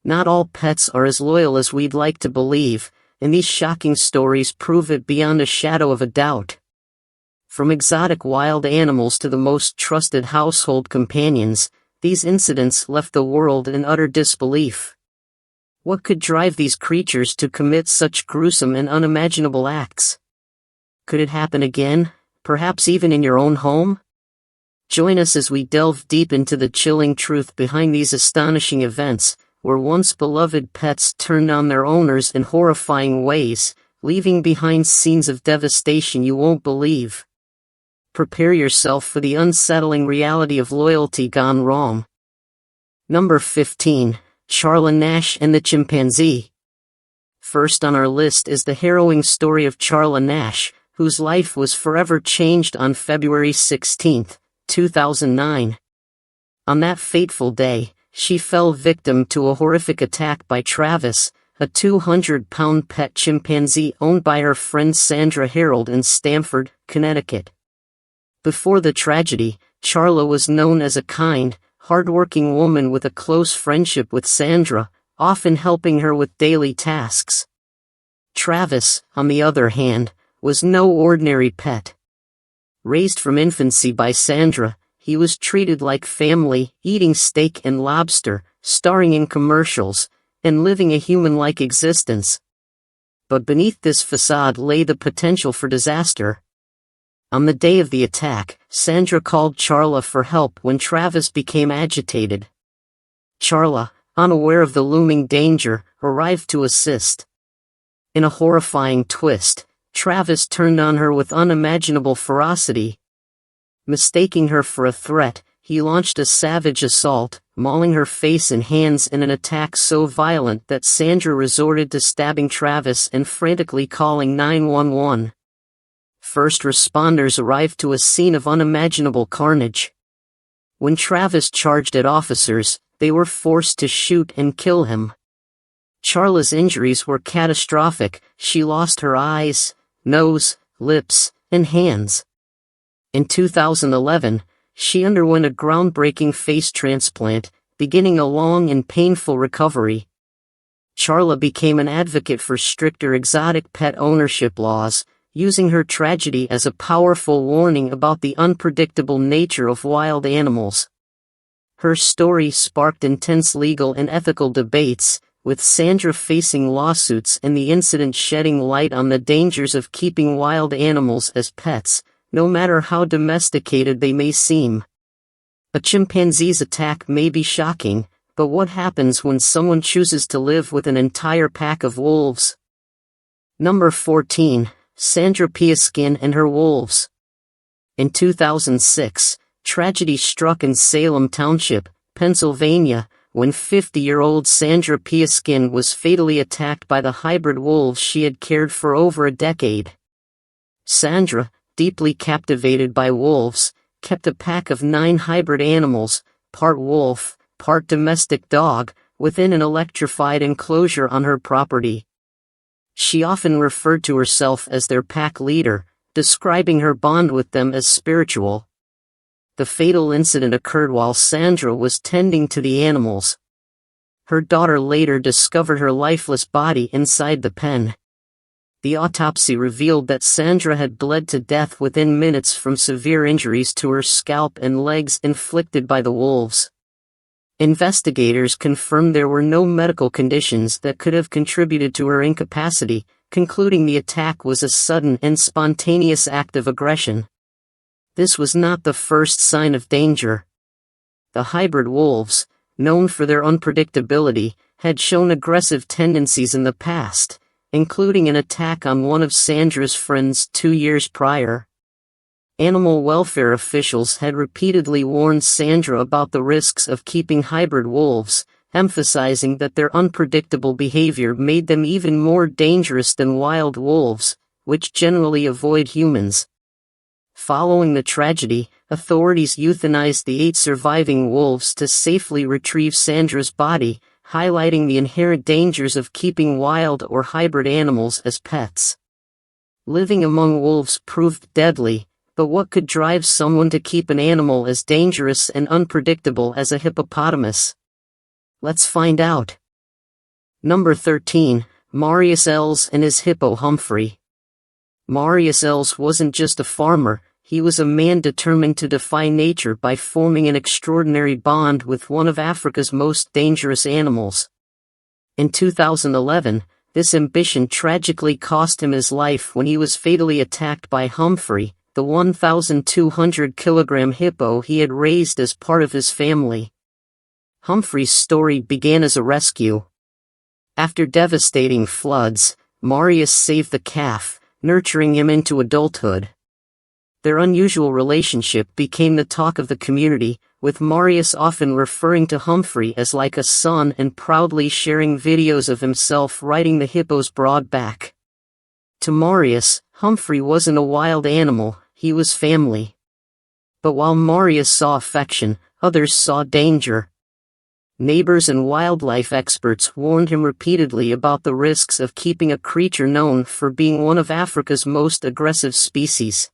Not all pets are as loyal as we'd like to believe, and these shocking stories prove it beyond a shadow of a doubt. From exotic wild animals to the most trusted household companions, these incidents left the world in utter disbelief. What could drive these creatures to commit such gruesome and unimaginable acts? Could it happen again, perhaps even in your own home? Join us as we delve deep into the chilling truth behind these astonishing events, where once beloved pets turned on their owners in horrifying ways, leaving behind scenes of devastation you won't believe. Prepare yourself for the unsettling reality of loyalty gone wrong. Number 15. Charla Nash and the chimpanzee. First on our list is the harrowing story of Charla Nash, whose life was forever changed on February 16, 2009. On that fateful day, she fell victim to a horrific attack by Travis, a 200-pound pet chimpanzee owned by her friend Sandra Harold in Stamford, Connecticut. Before the tragedy, Charla was known as a kind, hard-working woman with a close friendship with Sandra, often helping her with daily tasks. Travis, on the other hand, was no ordinary pet. Raised from infancy by Sandra, he was treated like family, eating steak and lobster, starring in commercials, and living a human-like existence. But beneath this facade lay the potential for disaster. On the day of the attack, Sandra called Charla for help when Travis became agitated. Charla, unaware of the looming danger, arrived to assist. In a horrifying twist, Travis turned on her with unimaginable ferocity. Mistaking her for a threat, he launched a savage assault, mauling her face and hands in an attack so violent that Sandra resorted to stabbing Travis and frantically calling 911. First responders arrived to a scene of unimaginable carnage. When Travis charged at officers, they were forced to shoot and kill him. Charla's injuries were catastrophic. She lost her eyes, nose, lips, and hands. In 2011, she underwent a groundbreaking face transplant, beginning a long and painful recovery. Charla became an advocate for stricter exotic pet ownership laws, using her tragedy as a powerful warning about the unpredictable nature of wild animals. Her story sparked intense legal and ethical debates, with Sandra facing lawsuits and the incident shedding light on the dangers of keeping wild animals as pets, no matter how domesticated they may seem. A chimpanzee's attack may be shocking, but what happens when someone chooses to live with an entire pack of wolves? Number 14. Sandra Pia Skin and her wolves. In 2006, tragedy struck in Salem Township, Pennsylvania, when 50-year-old Sandra Pia Skin was fatally attacked by the hybrid wolves she had cared for over a decade. Sandra, deeply captivated by wolves, kept a pack of 9 hybrid animals, part wolf, part domestic dog, within an electrified enclosure on her property. She often referred to herself as their pack leader, describing her bond with them as spiritual. The fatal incident occurred while Sandra was tending to the animals. Her daughter later discovered her lifeless body inside the pen. The autopsy revealed that Sandra had bled to death within minutes from severe injuries to her scalp and legs inflicted by the wolves. Investigators confirmed there were no medical conditions that could have contributed to her incapacity, concluding the attack was a sudden and spontaneous act of aggression. This was not the first sign of danger. The hybrid wolves, known for their unpredictability, had shown aggressive tendencies in the past, including an attack on one of Sandra's friends 2 years prior. Animal welfare officials had repeatedly warned Sandra about the risks of keeping hybrid wolves, emphasizing that their unpredictable behavior made them even more dangerous than wild wolves, which generally avoid humans. Following the tragedy, authorities euthanized the 8 surviving wolves to safely retrieve Sandra's body, highlighting the inherent dangers of keeping wild or hybrid animals as pets. Living among wolves proved deadly, but what could drive someone to keep an animal as dangerous and unpredictable as a hippopotamus? Let's find out. Number 13, Marius Ells and his hippo Humphrey. Marius Ells wasn't just a farmer, he was a man determined to defy nature by forming an extraordinary bond with one of Africa's most dangerous animals. In 2011, this ambition tragically cost him his life when he was fatally attacked by Humphrey, the 1,200-kilogram hippo he had raised as part of his family. Humphrey's story began as a rescue. After devastating floods, Marius saved the calf, nurturing him into adulthood. Their unusual relationship became the talk of the community, with Marius often referring to Humphrey as like a son and proudly sharing videos of himself riding the hippo's broad back. To Marius, Humphrey wasn't a wild animal, he was family. But while Marius saw affection, others saw danger. Neighbors and wildlife experts warned him repeatedly about the risks of keeping a creature known for being one of Africa's most aggressive species.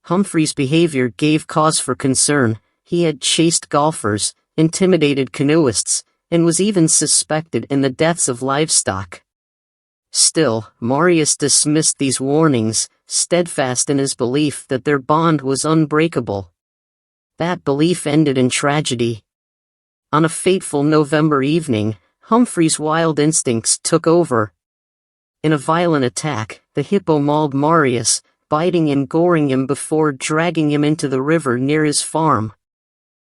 Humphrey's behavior gave cause for concern. He had chased golfers, intimidated canoeists, and was even suspected in the deaths of livestock. Still, Marius dismissed these warnings, steadfast in his belief that their bond was unbreakable. That belief ended in tragedy. On a fateful November evening, Humphrey's wild instincts took over. In a violent attack, the hippo mauled Marius, biting and goring him before dragging him into the river near his farm.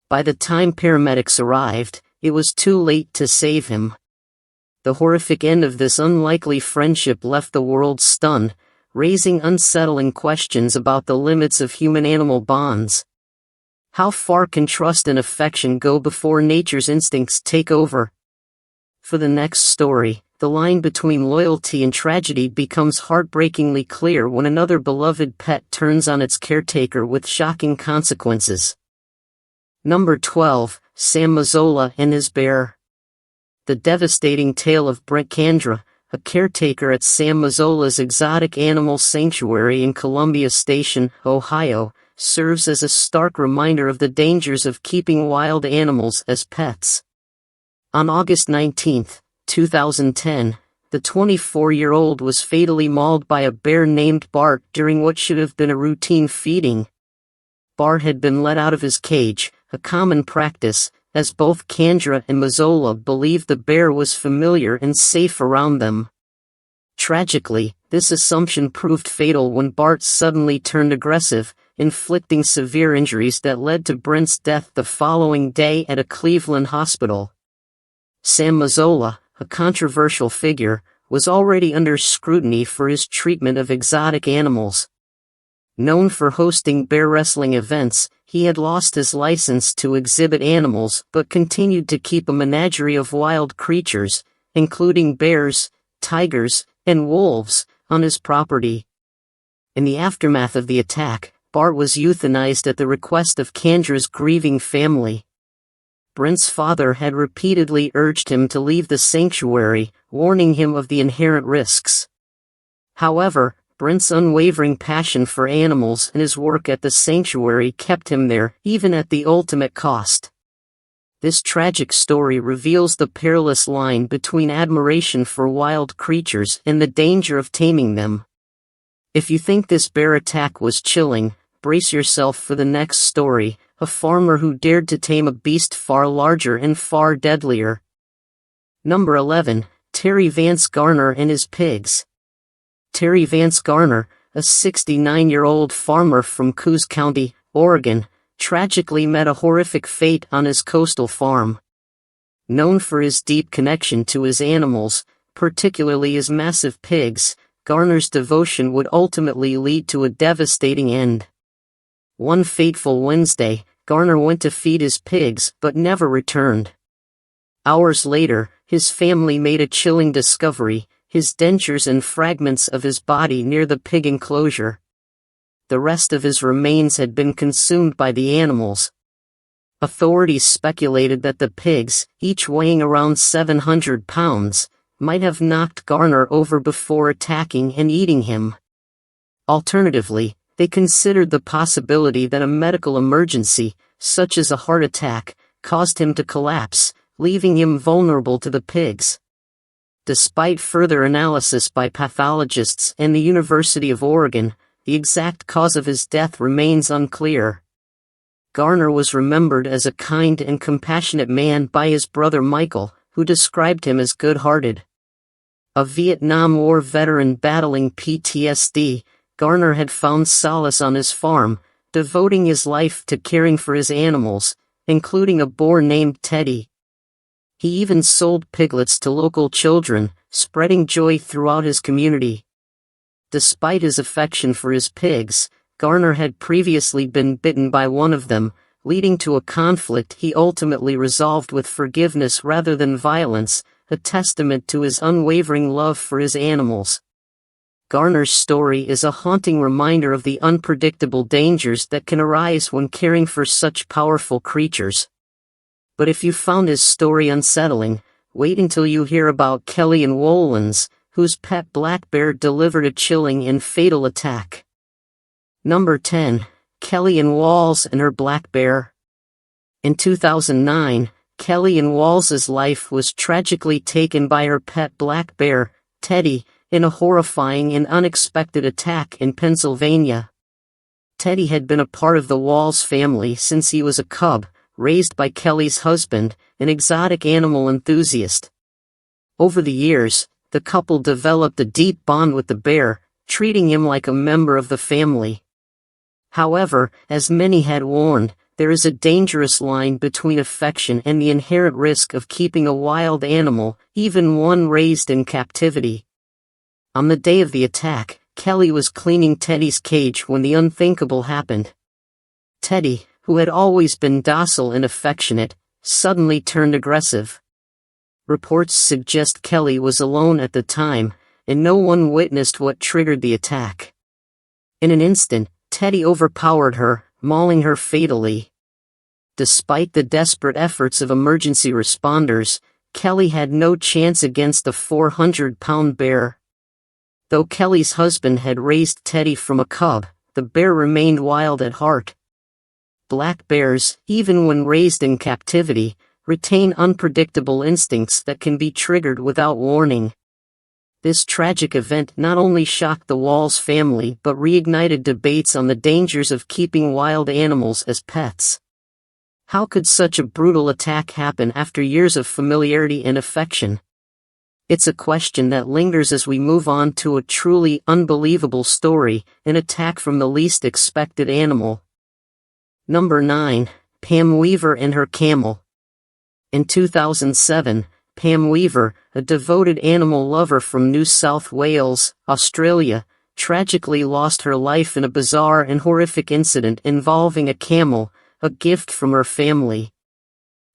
By the time paramedics arrived, it was too late to save him. The horrific end of this unlikely friendship left the world stunned, raising unsettling questions about the limits of human-animal bonds. How far can trust and affection go before nature's instincts take over? For the next story, the line between loyalty and tragedy becomes heartbreakingly clear when another beloved pet turns on its caretaker with shocking consequences. Number 12, Sam Maola and his bear. The devastating tale of Brent Candra, a caretaker at Sam Maola's exotic animal sanctuary in Columbia Station, Ohio, serves as a stark reminder of the dangers of keeping wild animals as pets. On August 19, 2010, the 24-year-old was fatally mauled by a bear named Bart during what should have been a routine feeding. Bart had been let out of his cage, a common practice, as both Candra and Maola believed the bear was familiar and safe around them. Tragically, this assumption proved fatal when Bart suddenly turned aggressive, inflicting severe injuries that led to Brent's death the following day at a Cleveland hospital. Sam Maola, a controversial figure, was already under scrutiny for his treatment of exotic animals. Known for hosting bear wrestling events, he had lost his license to exhibit animals but continued to keep a menagerie of wild creatures, including bears, tigers, and wolves, on his property. In the aftermath of the attack, Bart was euthanized at the request of Candra's grieving family. Brent's father had repeatedly urged him to leave the sanctuary, warning him of the inherent risks. However, Brent's unwavering passion for animals and his work at the sanctuary kept him there, even at the ultimate cost. This tragic story reveals the perilous line between admiration for wild creatures and the danger of taming them. If you think this bear attack was chilling, brace yourself for the next story, a farmer who dared to tame a beast far larger and far deadlier. Number 11, Terry Vance Garner and his pigs. Terry Vance Garner, a 69-year-old farmer from Coos County, Oregon, tragically met a horrific fate on his coastal farm. Known for his deep connection to his animals, particularly his massive pigs, Garner's devotion would ultimately lead to a devastating end. One fateful Wednesday, Garner went to feed his pigs but never returned. Hours later, his family made a chilling discovery: his dentures and fragments of his body near the pig enclosure. The rest of his remains had been consumed by the animals. Authorities speculated that the pigs, each weighing around 700 pounds, might have knocked Garner over before attacking and eating him. Alternatively, they considered the possibility that a medical emergency, such as a heart attack, caused him to collapse, leaving him vulnerable to the pigs. Despite further analysis by pathologists and the University of Oregon, the exact cause of his death remains unclear. Garner was remembered as a kind and compassionate man by his brother Michael, who described him as good-hearted. A Vietnam War veteran battling PTSD, Garner had found solace on his farm, devoting his life to caring for his animals, including a boar named Teddy. He even sold piglets to local children, spreading joy throughout his community. Despite his affection for his pigs, Garner had previously been bitten by one of them, leading to a conflict he ultimately resolved with forgiveness rather than violence, a testament to his unwavering love for his animals. Garner's story is a haunting reminder of the unpredictable dangers that can arise when caring for such powerful creatures. But if you found his story unsettling, wait until you hear about Kelly and Wolans, whose pet black bear delivered a chilling and fatal attack. Number 10. Kelly and Walls and her black bear. In 2009, Kelly and Walls's life was tragically taken by her pet black bear, Teddy, in a horrifying and unexpected attack in Pennsylvania. Teddy had been a part of the Walls family since he was a cub, raised by Kelly's husband, an exotic animal enthusiast. Over the years, the couple developed a deep bond with the bear, treating him like a member of the family. However, as many had warned, there is a dangerous line between affection and the inherent risk of keeping a wild animal, even one raised in captivity. On the day of the attack, Kelly was cleaning Teddy's cage when the unthinkable happened. Teddy, who had always been docile and affectionate, suddenly turned aggressive. Reports suggest Kelly was alone at the time, and no one witnessed what triggered the attack. In an instant, Teddy overpowered her, mauling her fatally. Despite the desperate efforts of emergency responders, Kelly had no chance against the 400-pound bear. Though Kelly's husband had raised Teddy from a cub, the bear remained wild at heart. Black bears, even when raised in captivity, retain unpredictable instincts that can be triggered without warning. This tragic event not only shocked the Walls family but reignited debates on the dangers of keeping wild animals as pets. How could such a brutal attack happen after years of familiarity and affection? It's a question that lingers as we move on to a truly unbelievable story, an attack from the least expected animal. Number 9. Pam Weaver and her camel. In 2007, Pam Weaver, a devoted animal lover from New South Wales, Australia, tragically lost her life in a bizarre and horrific incident involving a camel, a gift from her family.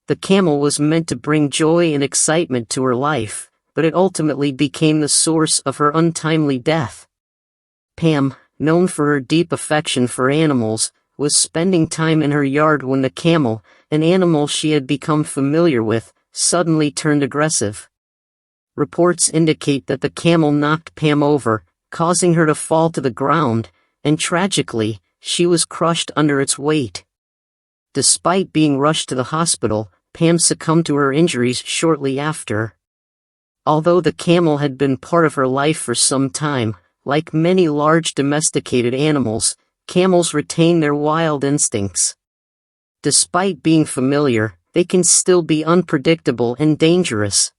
The camel was meant to bring joy and excitement to her life, but it ultimately became the source of her untimely death. Pam, known for her deep affection for animals, was spending time in her yard when the camel, an animal she had become familiar with, suddenly turned aggressive. Reports indicate that the camel knocked Pam over, causing her to fall to the ground, and tragically, she was crushed under its weight. Despite being rushed to the hospital, Pam succumbed to her injuries shortly after. Although the camel had been part of her life for some time, like many large domesticated animals, camels retain their wild instincts. Despite being familiar, they can still be unpredictable and dangerous.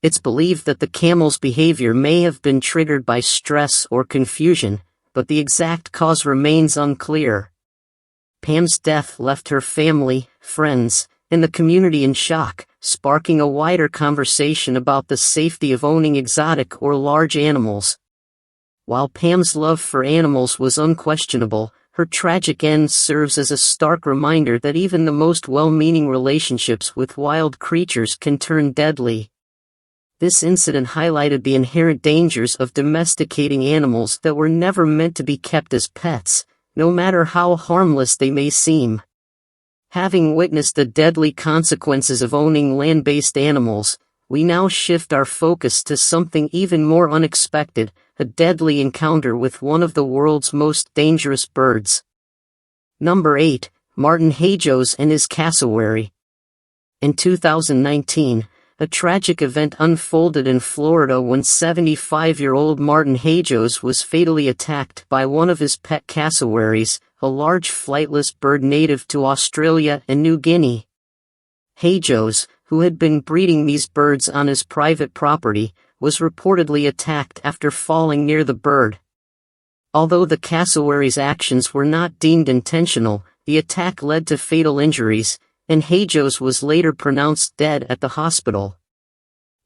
It's believed that the camel's behavior may have been triggered by stress or confusion, but the exact cause remains unclear. Pam's death left her family, friends, and the community in shock, sparking a wider conversation about the safety of owning exotic or large animals. While Pam's love for animals was unquestionable, her tragic end serves as a stark reminder that even the most well-meaning relationships with wild creatures can turn deadly. This incident highlighted the inherent dangers of domesticating animals that were never meant to be kept as pets, no matter how harmless they may seem. Having witnessed the deadly consequences of owning land-based animals, we now shift our focus to something even more unexpected, a deadly encounter with one of the world's most dangerous birds. Number 8. Martin Hajos and his cassowary. In 2019, a tragic event unfolded in Florida when 75-year-old Martin Hajos was fatally attacked by one of his pet cassowaries, a large flightless bird native to Australia and New Guinea. Hajos, who had been breeding these birds on his private property, was reportedly attacked after falling near the bird. Although the cassowary's actions were not deemed intentional, the attack led to fatal injuries, and Hajos was later pronounced dead at the hospital.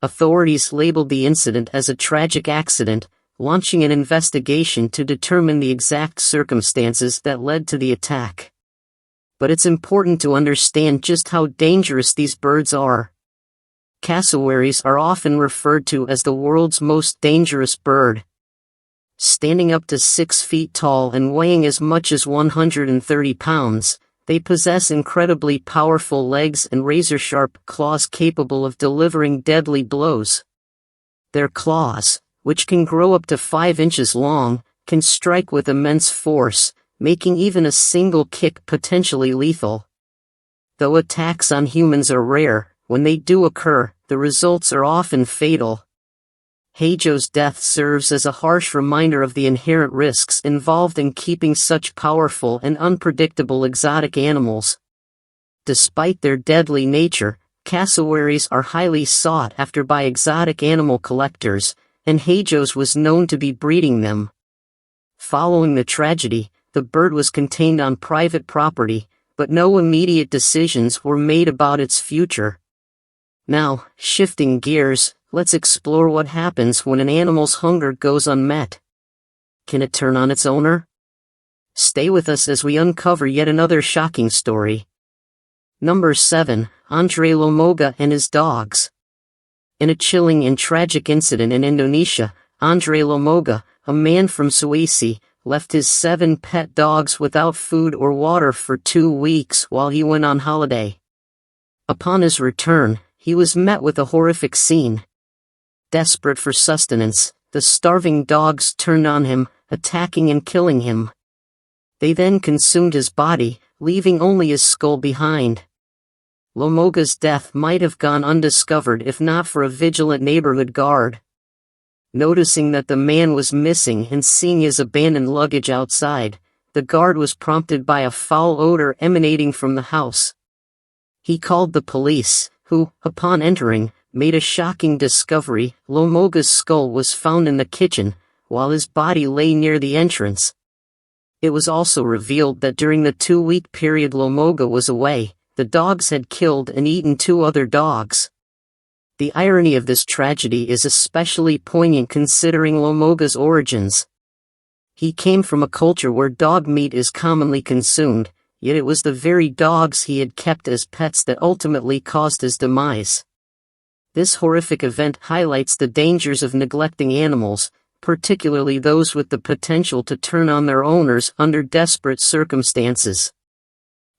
Authorities labeled the incident as a tragic accident, launching an investigation to determine the exact circumstances that led to the attack. But it's important to understand just how dangerous these birds are. Cassowaries are often referred to as the world's most dangerous bird. Standing up to 6 feet tall and weighing as much as 130 pounds, they possess incredibly powerful legs and razor-sharp claws capable of delivering deadly blows. Their claws, which can grow up to 5 inches long, can strike with immense force, making even a single kick potentially lethal. Though attacks on humans are rare, when they do occur, the results are often fatal. Hajos' death serves as a harsh reminder of the inherent risks involved in keeping such powerful and unpredictable exotic animals. Despite their deadly nature, cassowaries are highly sought after by exotic animal collectors, and Hajos was known to be breeding them. Following the tragedy, the bird was contained on private property, but no immediate decisions were made about its future. Now, shifting gears, let's explore what happens when an animal's hunger goes unmet. Can it turn on its owner? Stay with us as we uncover yet another shocking story. Number 7, Andre Loga and his dogs. In a chilling and tragic incident in Indonesia, Andre Loga, a man from Sulawesi, left his 7 pet dogs without food or water for 2 weeks while he went on holiday. Upon his return, he was met with a horrific scene. Desperate for sustenance, the starving dogs turned on him, attacking and killing him. They then consumed his body, leaving only his skull behind. Lomoga's death might have gone undiscovered if not for a vigilant neighborhood guard. Noticing that the man was missing and seeing his abandoned luggage outside, the guard was prompted by a foul odor emanating from the house. He called the police, who, upon entering, made a shocking discovery. Lomoga's skull was found in the kitchen, while his body lay near the entrance. It was also revealed that during the 2-week period Loga was away, the dogs had killed and eaten 2 other dogs. The irony of this tragedy is especially poignant considering Loga's origins. He came from a culture where dog meat is commonly consumed, yet it was the very dogs he had kept as pets that ultimately caused his demise. This horrific event highlights the dangers of neglecting animals, particularly those with the potential to turn on their owners under desperate circumstances.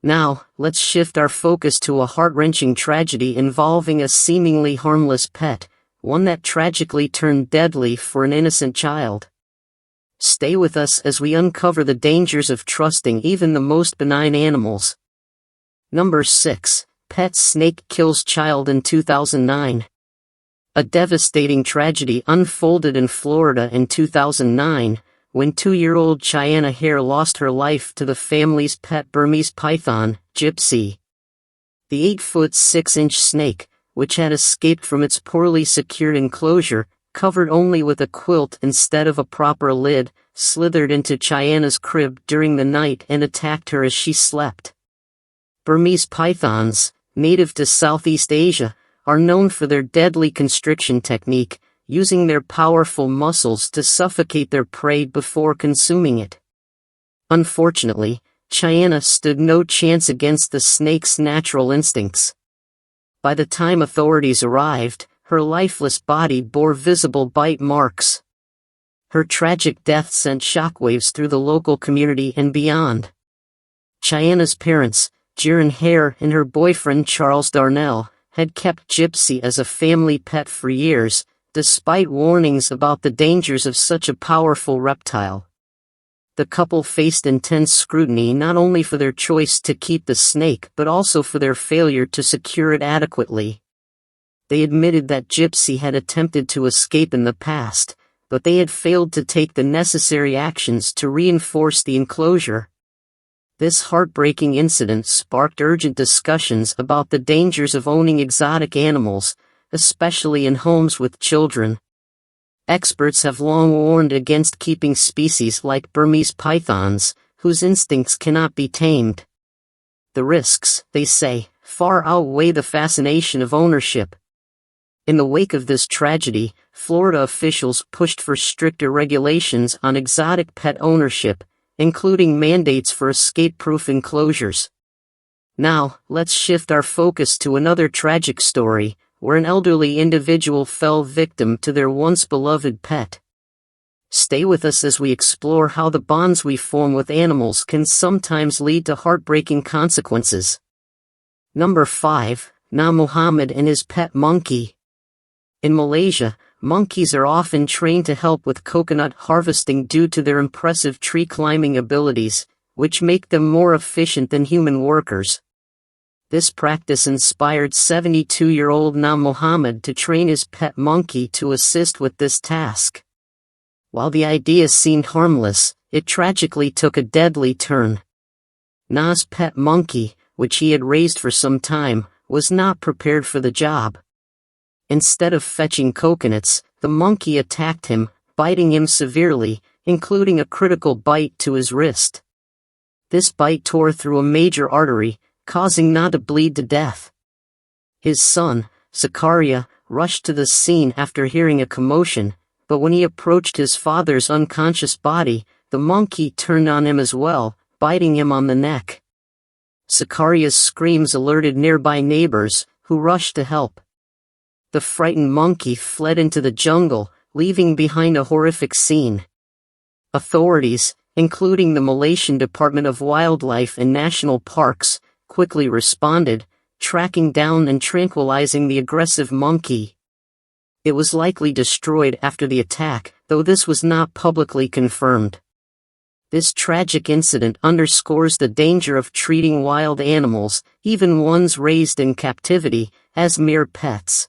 Now, let's shift our focus to a heart-wrenching tragedy involving a seemingly harmless pet, one that tragically turned deadly for an innocent child. Stay with us as we uncover the dangers of trusting even the most benign animals. Number 6. Pet snake kills child in 2009. A devastating tragedy unfolded in Florida in 2009, when 2-year-old China Hare lost her life to the family's pet Burmese python, Gypsy. The 8-foot 6-inch snake, which had escaped from its poorly secured enclosure, covered only with a quilt instead of a proper lid, slithered into China's crib during the night and attacked her as she slept. Burmese pythons, native to Southeast Asia, are known for their deadly constriction technique, using their powerful muscles to suffocate their prey before consuming it. Unfortunately, China stood no chance against the snake's natural instincts. By the time authorities arrived, her lifeless body bore visible bite marks. Her tragic death sent shockwaves through the local community and beyond. China's parents, Jiren Hare and her boyfriend Charles Darnell, had kept Gypsy as a family pet for years, despite warnings about the dangers of such a powerful reptile. The couple faced intense scrutiny not only for their choice to keep the snake but also for their failure to secure it adequately. They admitted that Gypsy had attempted to escape in the past, but they had failed to take the necessary actions to reinforce the enclosure. This heartbreaking incident sparked urgent discussions about the dangers of owning exotic animals, especially in homes with children. Experts have long warned against keeping species like Burmese pythons, whose instincts cannot be tamed. The risks, they say, far outweigh the fascination of ownership. In the wake of this tragedy, Florida officials pushed for stricter regulations on exotic pet ownership, including mandates for escape-proof enclosures. Now, let's shift our focus to another tragic story, where an elderly individual fell victim to their once-beloved pet. Stay with us as we explore how the bonds we form with animals can sometimes lead to heartbreaking consequences. Number 5. Na Muhammad and his pet monkey. In Malaysia, monkeys are often trained to help with coconut harvesting due to their impressive tree-climbing abilities, which make them more efficient than human workers. This practice inspired 72-year-old Na Muhammad to train his pet monkey to assist with this task. While the idea seemed harmless, it tragically took a deadly turn. Na's pet monkey, which he had raised for some time, was not prepared for the job. Instead of fetching coconuts, the monkey attacked him, biting him severely, including a critical bite to his wrist. This bite tore through a major artery, causing Na to bleed to death. His son, Zakaria, rushed to the scene after hearing a commotion, but when he approached his father's unconscious body, the monkey turned on him as well, biting him on the neck. Zakaria's screams alerted nearby neighbors, who rushed to help. The frightened monkey fled into the jungle, leaving behind a horrific scene. Authorities, including the Malaysian Department of Wildlife and National Parks, quickly responded, tracking down and tranquilizing the aggressive monkey. It was likely destroyed after the attack, though this was not publicly confirmed. This tragic incident underscores the danger of treating wild animals, even ones raised in captivity, as mere pets.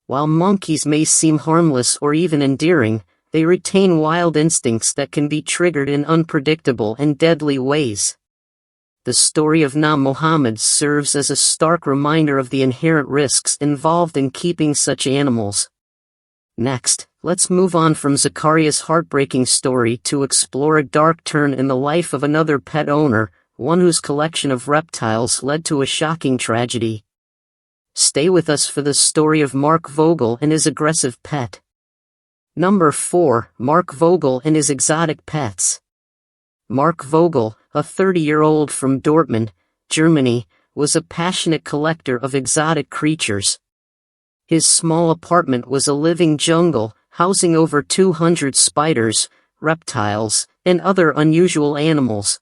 While monkeys may seem harmless or even endearing, they retain wild instincts that can be triggered in unpredictable and deadly ways. The story of Na Muhammad serves as a stark reminder of the inherent risks involved in keeping such animals. Next, let's move on from Zakaria's heartbreaking story to explore a dark turn in the life of another pet owner, one whose collection of reptiles led to a shocking tragedy. Stay with us for the story of Mark Vogel and his aggressive pet. Number 4. Mark Vogel and his exotic pets. Mark Vogel, a 30-year-old from Dortmund, Germany, was a passionate collector of exotic creatures. His small apartment was a living jungle, housing over 200 spiders, reptiles, and other unusual animals.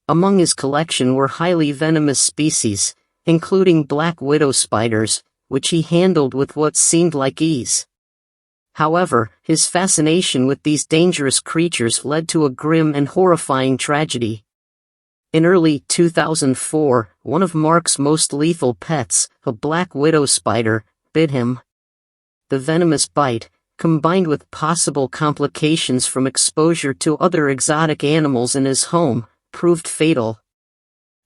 Among his collection were highly venomous species, including black widow spiders, which he handled with what seemed like ease. However, his fascination with these dangerous creatures led to a grim and horrifying tragedy. In early 2004, one of Mark's most lethal pets, a black widow spider, bit him. The venomous bite, combined with possible complications from exposure to other exotic animals in his home, proved fatal.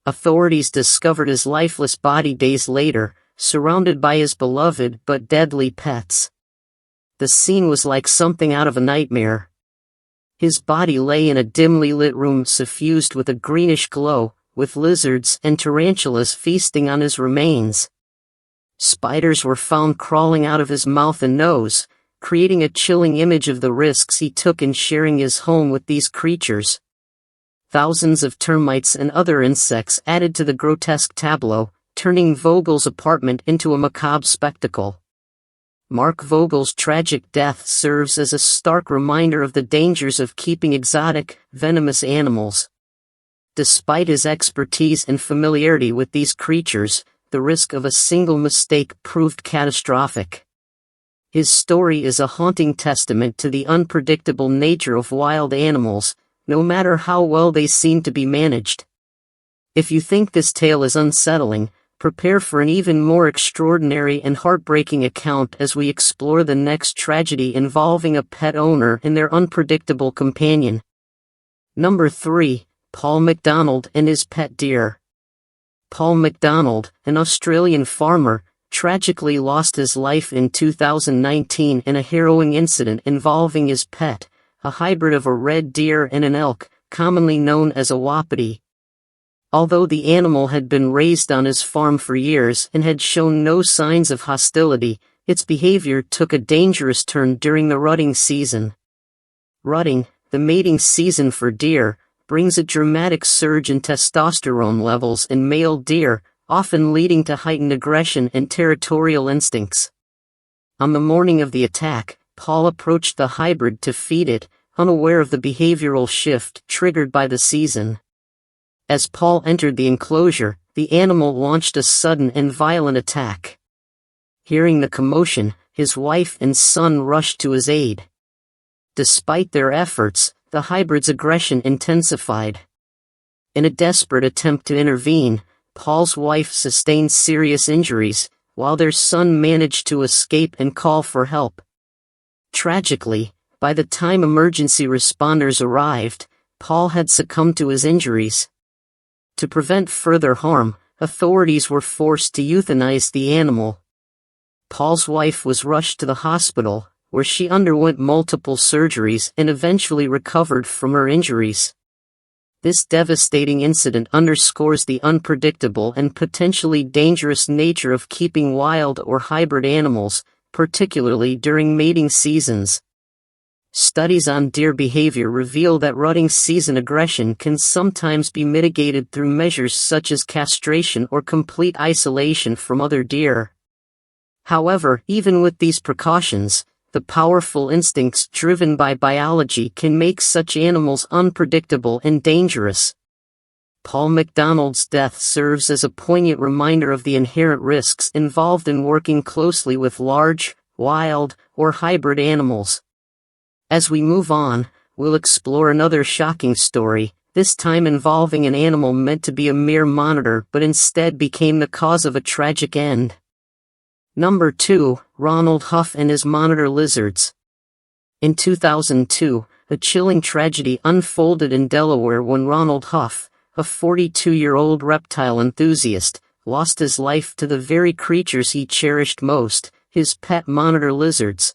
Authorities discovered his lifeless body days later, surrounded by his beloved but deadly pets. The scene was like something out of a nightmare. His body lay in a dimly lit room suffused with a greenish glow, with lizards and tarantulas feasting on his remains. Spiders were found crawling out of his mouth and nose, creating a chilling image of the risks he took in sharing his home with these creatures. Thousands of termites and other insects added to the grotesque tableau, turning Vogel's apartment into a macabre spectacle. Mark Vogel's tragic death serves as a stark reminder of the dangers of keeping exotic, venomous animals. Despite his expertise and familiarity with these creatures, the risk of a single mistake proved catastrophic. His story is a haunting testament to the unpredictable nature of wild animals, no matter how well they seem to be managed. If you think this tale is unsettling, Prepare for an even more extraordinary and heartbreaking account as we explore the next tragedy involving a pet owner and their unpredictable companion. Number 3. Paul McDonald and his pet deer. Paul McDonald, an Australian farmer, tragically lost his life in 2019 in a harrowing incident involving his pet, a hybrid of a red deer and an elk, commonly known as a wapiti. Although the animal had been raised on his farm for years and had shown no signs of hostility, its behavior took a dangerous turn during the rutting season. Rutting, the mating season for deer, brings a dramatic surge in testosterone levels in male deer, often leading to heightened aggression and territorial instincts. On the morning of the attack, Paul approached the hybrid to feed it, unaware of the behavioral shift triggered by the season. As Paul entered the enclosure, the animal launched a sudden and violent attack. Hearing the commotion, his wife and son rushed to his aid. Despite their efforts, the hybrid's aggression intensified. In a desperate attempt to intervene, Paul's wife sustained serious injuries, while their son managed to escape and call for help. Tragically, by the time emergency responders arrived, Paul had succumbed to his injuries. To prevent further harm, authorities were forced to euthanize the animal. Paul's wife was rushed to the hospital, where she underwent multiple surgeries and eventually recovered from her injuries. This devastating incident underscores the unpredictable and potentially dangerous nature of keeping wild or hybrid animals, particularly during mating seasons. Studies on deer behavior reveal that rutting season aggression can sometimes be mitigated through measures such as castration or complete isolation from other deer. However, even with these precautions, the powerful instincts driven by biology can make such animals unpredictable and dangerous. Paul McDonald's death serves as a poignant reminder of the inherent risks involved in working closely with large, wild, or hybrid animals. As we move on, we'll explore another shocking story, this time involving an animal meant to be a mere monitor but instead became the cause of a tragic end. Number 2. Ronald Huff and his monitor lizards. In 2002, a chilling tragedy unfolded in Delaware when Ronald Huff, a 42-year-old reptile enthusiast, lost his life to the very creatures he cherished most, his pet monitor lizards.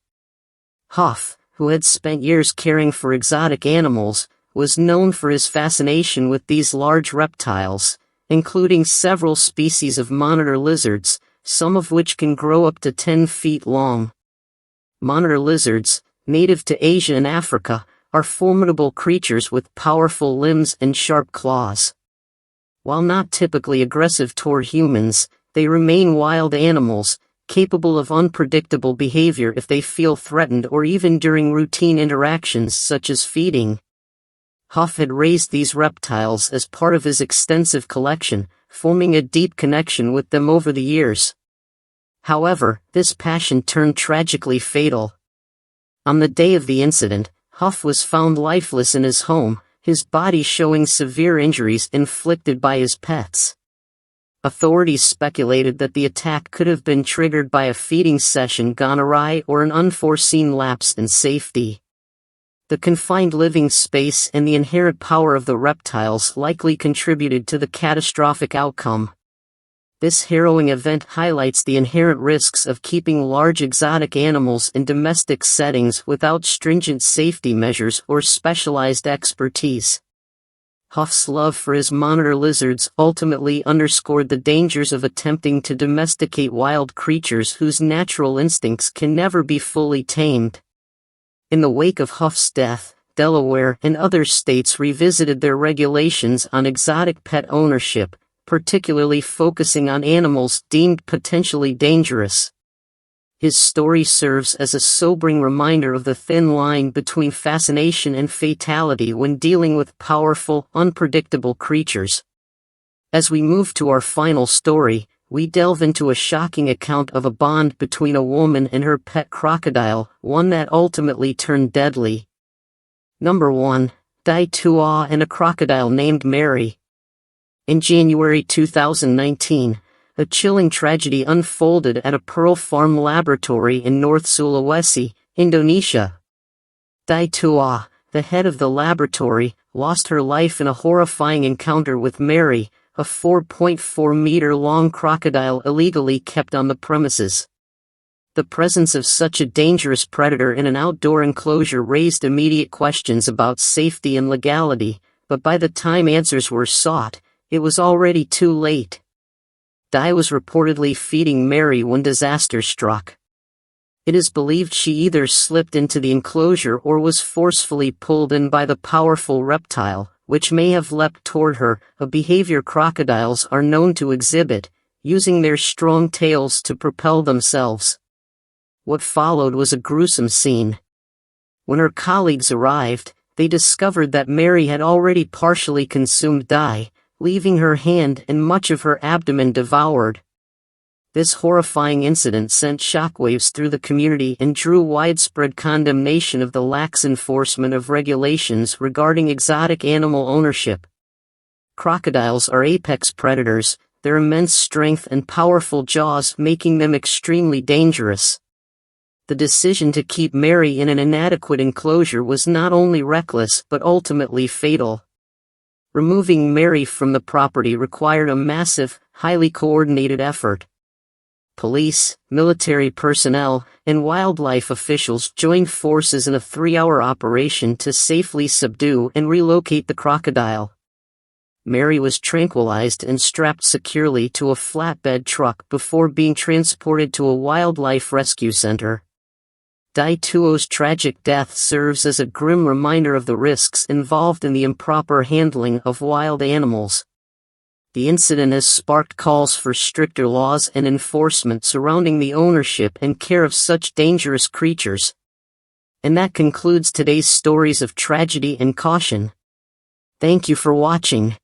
Huff, who had spent years caring for exotic animals, was known for his fascination with these large reptiles, including several species of monitor lizards, some of which can grow up to 10 feet long. Monitor lizards, native to Asia and Africa, are formidable creatures with powerful limbs and sharp claws. While not typically aggressive toward humans, they remain wild animals, capable of unpredictable behavior if they feel threatened or even during routine interactions such as feeding. Huff had raised these reptiles as part of his extensive collection, forming a deep connection with them over the years. However, this passion turned tragically fatal. On the day of the incident, Huff was found lifeless in his home, his body showing severe injuries inflicted by his pets. Authorities speculated that the attack could have been triggered by a feeding session gone awry or an unforeseen lapse in safety. The confined living space and the inherent power of the reptiles likely contributed to the catastrophic outcome. This harrowing event highlights the inherent risks of keeping large exotic animals in domestic settings without stringent safety measures or specialized expertise. Huff's love for his monitor lizards ultimately underscored the dangers of attempting to domesticate wild creatures whose natural instincts can never be fully tamed. In the wake of Huff's death, Delaware and other states revisited their regulations on exotic pet ownership, particularly focusing on animals deemed potentially dangerous. His story serves as a sobering reminder of the thin line between fascination and fatality when dealing with powerful, unpredictable creatures. As we move to our final story, we delve into a shocking account of a bond between a woman and her pet crocodile, one that ultimately turned deadly. Number 1. Dai Tua and a crocodile named Mary. In January 2019, a chilling tragedy unfolded at a pearl farm laboratory in North Sulawesi, Indonesia. Dai Tua, the head of the laboratory, lost her life in a horrifying encounter with Mary, a 4.4-meter-long crocodile illegally kept on the premises. The presence of such a dangerous predator in an outdoor enclosure raised immediate questions about safety and legality, but by the time answers were sought, it was already too late. Dai was reportedly feeding Mary when disaster struck. It is believed she either slipped into the enclosure or was forcefully pulled in by the powerful reptile, which may have leapt toward her, a behavior crocodiles are known to exhibit, using their strong tails to propel themselves. What followed was a gruesome scene. When her colleagues arrived, they discovered that Mary had already partially consumed Dai, leaving her hand and much of her abdomen devoured. This horrifying incident sent shockwaves through the community and drew widespread condemnation of the lax enforcement of regulations regarding exotic animal ownership. Crocodiles are apex predators, their immense strength and powerful jaws making them extremely dangerous. The decision to keep Mary in an inadequate enclosure was not only reckless but ultimately fatal. Removing Mary from the property required a massive, highly coordinated effort. Police, military personnel, and wildlife officials joined forces in a 3-hour operation to safely subdue and relocate the crocodile. Mary was tranquilized and strapped securely to a flatbed truck before being transported to a wildlife rescue center. Dai Tuo's tragic death serves as a grim reminder of the risks involved in the improper handling of wild animals. The incident has sparked calls for stricter laws and enforcement surrounding the ownership and care of such dangerous creatures. And that concludes today's stories of tragedy and caution. Thank you for watching.